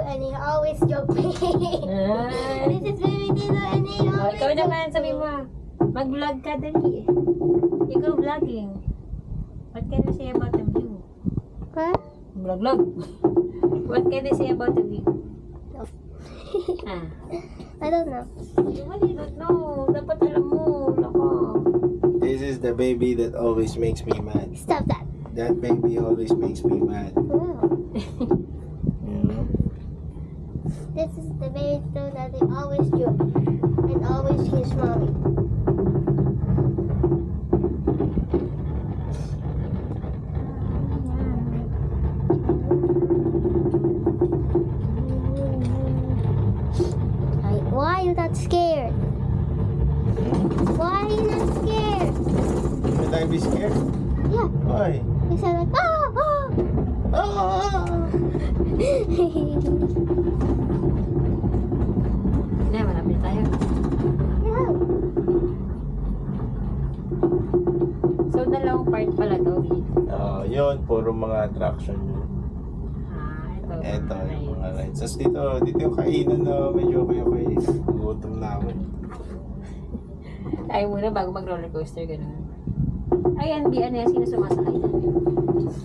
and he always joke me. This is baby Tito and he always Ikaw joke naman, sabi me. mo. Mag-vlog ka, dali. You go vlogging. What can you say about the view? What? Vlog. What can you say about the view? No. Ah. I don't know. You really don't know. Dapat alam mo. Lako. This is the baby that always makes me mad. Stop that. That baby always makes me mad. Wow. You know? This is the baby Tito that he always joke and always his mommy. Why are you not scared? Why are you not scared? Should I be scared? Yeah. Why? He said like, ah, ah. Ah! Na, malapit tayo. Yeah. So, dalawang part pala to. Yun, puro mga attraction yun. Ito. Eto, yung mga rides. Tapos dito yung kainan na medyo okay. Gutom na ako. Tayo muna bago mag-roller coaster, gano'n. Ayan, ano yan? Sino sumasakay dyan?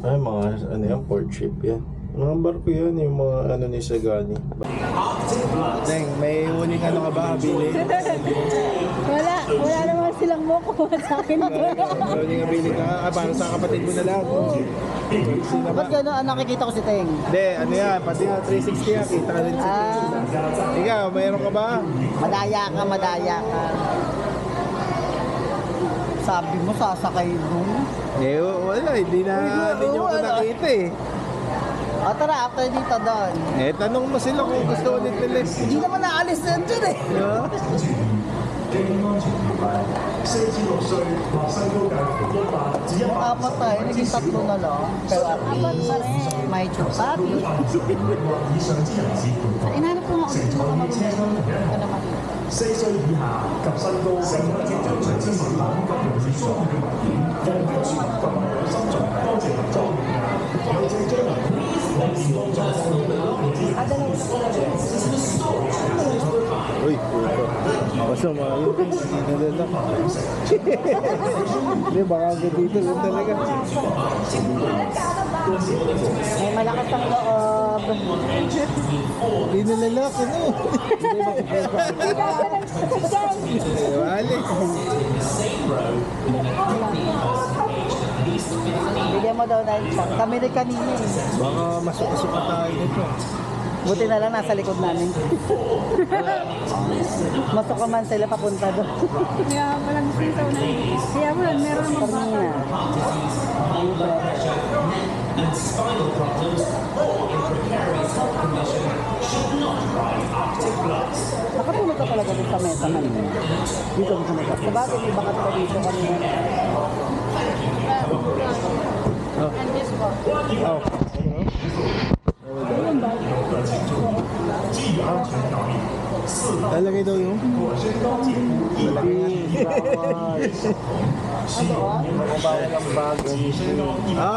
Ay, mga ano yan, port ship yan. Mga barko yan, yung mga ano ni Sagani. Deng, may huling ano ka ba, Bili? Wala naman silang moko sa akin. Huling abili ka, para sa kapatid mo na lang. Sino ba? Ba't gano'n? Nakikita ko si Teng. Hindi, ano yan, pati nga 360 yan, kita ka rin sa Ikaw, mayroon ka ba? Madaya ka. Sabi mo, sasakay doon. Eh, wala, hindi nyo ko nakita eh. O tara, after dito doon. Eh, tanong mo sila kung gusto ulit nila. Hindi naman naalis na dyan eh. Yeah. yung apat tayo, naging tatlo na lang. Pero at least, may chupapi. Inanap ko nga ulit yung mga marunong. Ito naman yun. 4歲以下及身高成為即將隨之前冷級容易傷嘅物件，防止全及埋有心臟多謝合作。有這張能往電動作放到你知。 Uy, puto. Masama yun. Hindi na lang. Hindi, baka hanggang dito lang talaga. May malakas ang loob. Hindi na lalak, ano? Wali. Bigyan mo daw na isang. Kami rin kanina eh. Baka masuk-suka tayo nito. Buti na lang nasa likod namin. Masok man sila papunta doon. Kaya walang sintaw na. Kaya wala, meron naman Kanina. Nakatulog ka talaga dito sa mesa kanina. Dito sa mesa. Sa bagay, may bakat ka dito kanina. And this one. Oh. Lalagay daw yung? Lalagay. Bawal ang bag. Ah!